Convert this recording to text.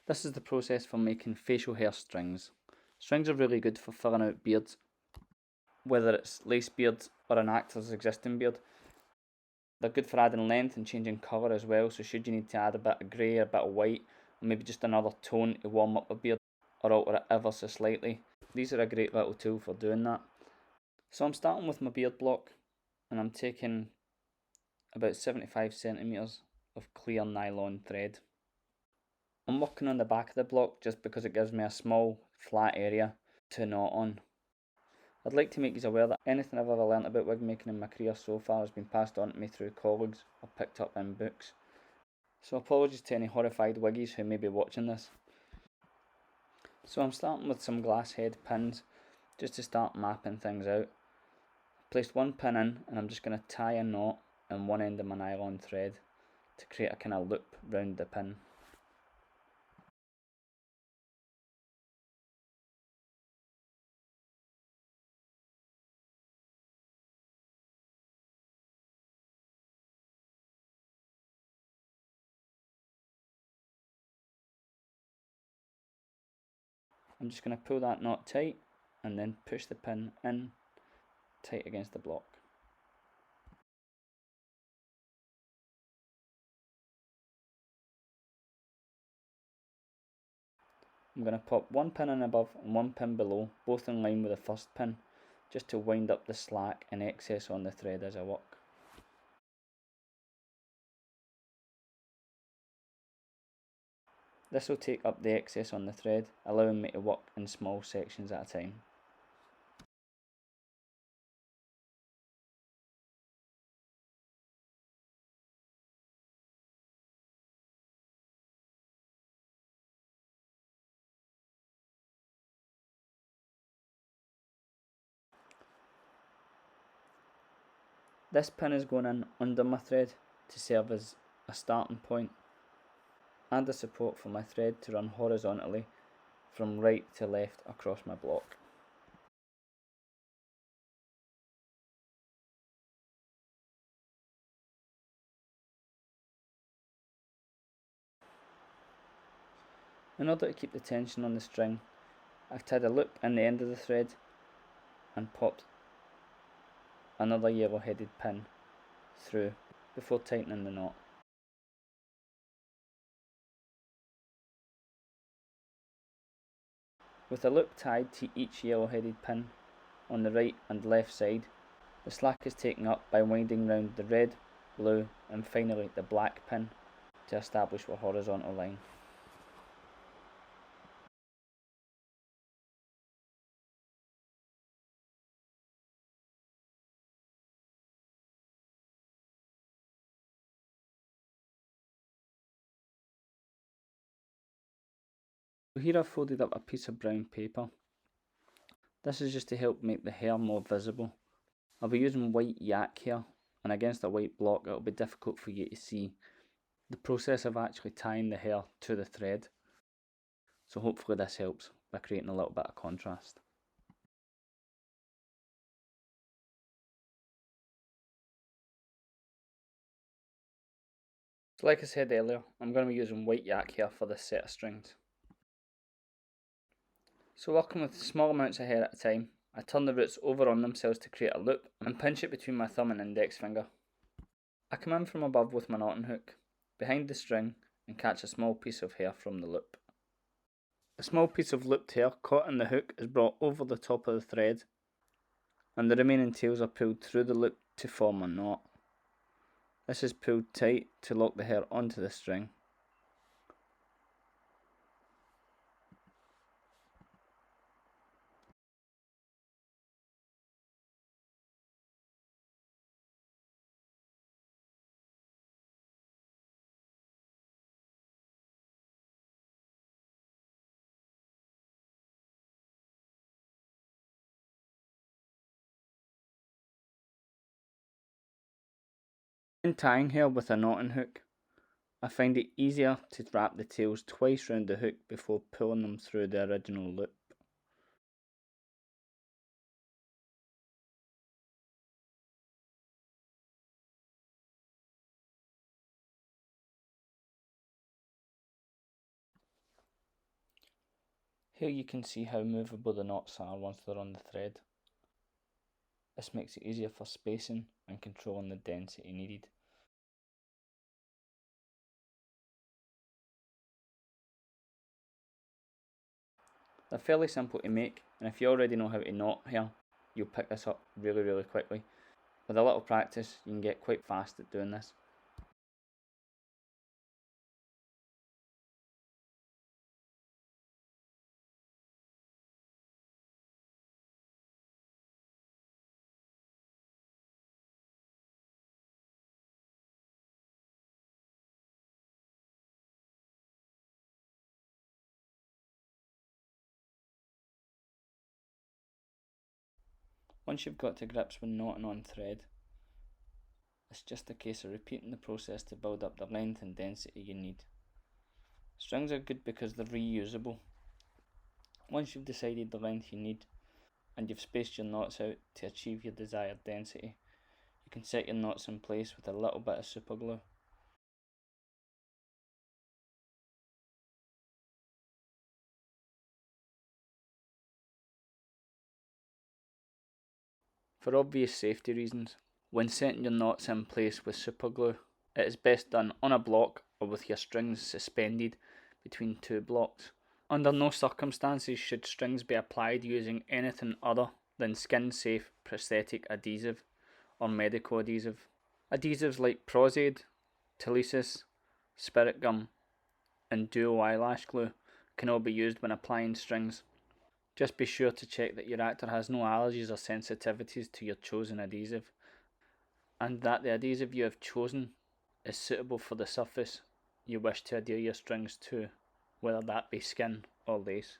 This is the process for making facial hair strings. Strings are really good for filling out beards, whether it's lace beards or an actor's existing beard. They're good for adding length and changing colour as well, so should you need to add a bit of grey, a bit of white, or maybe just another tone to warm up a beard or alter it ever so slightly, these are a great little tool for doing that. So I'm starting with my beard block, and I'm taking about 75 centimetres of clear nylon thread. I'm working on the back of the block just because it gives me a small flat area to knot on. I'd like to make you aware that anything I've ever learnt about wig making in my career so far has been passed on to me through colleagues or picked up in books. So apologies to any horrified wiggies who may be watching this. So I'm starting with some glass head pins just to start mapping things out. I placed one pin in and I'm just going to tie a knot in one end of my nylon thread to create a kind of loop round the pin. I'm just going to pull that knot tight and then push the pin in tight against the block. I'm going to pop one pin in above and one pin below, both in line with the first pin, just to wind up the slack and excess on the thread as I work. This will take up the excess on the thread, allowing me to work in small sections at a time. This pin is going in under my thread to serve as a starting point and a support for my thread to run horizontally from right to left across my block. In order to keep the tension on the string, I've tied a loop in the end of the thread and popped another yellow headed pin through before tightening the knot. With a loop tied to each yellow headed pin on the right and left side, the slack is taken up by winding round the red, blue and finally the black pin to establish a horizontal line. So here I've folded up a piece of brown paper. This is just to help make the hair more visible. I'll be using white yak hair, and against a white block it'll be difficult for you to see the process of actually tying the hair to the thread. So hopefully this helps by creating a little bit of contrast. So like I said earlier, I'm going to be using white yak hair for this set of strings. So working with small amounts of hair at a time, I turn the roots over on themselves to create a loop and pinch it between my thumb and index finger. I come in from above with my knotting hook, behind the string, and catch a small piece of hair from the loop. A small piece of looped hair caught in the hook is brought over the top of the thread, and the remaining tails are pulled through the loop to form a knot. This is pulled tight to lock the hair onto the string. In tying hair with a knotting hook, I find it easier to wrap the tails twice round the hook before pulling them through the original loop. Here you can see how movable the knots are once they're on the thread. This makes it easier for spacing and controlling the density needed. They're fairly simple to make, and if you already know how to knot hair, you'll pick this up really quickly. With a little practice, you can get quite fast at doing this. Once you've got to grips with knotting on thread, it's just a case of repeating the process to build up the length and density you need. Strings are good because they're reusable. Once you've decided the length you need and you've spaced your knots out to achieve your desired density, you can set your knots in place with a little bit of super glue. For obvious safety reasons, when setting your knots in place with super glue, it is best done on a block or with your strings suspended between two blocks. Under no circumstances should strings be applied using anything other than skin-safe prosthetic adhesive or medical adhesive. Adhesives like Prozaid, Telesis, Spirit Gum, and Duo Eyelash Glue can all be used when applying strings. Just be sure to check that your actor has no allergies or sensitivities to your chosen adhesive, and that the adhesive you have chosen is suitable for the surface you wish to adhere your strings to, whether that be skin or lace.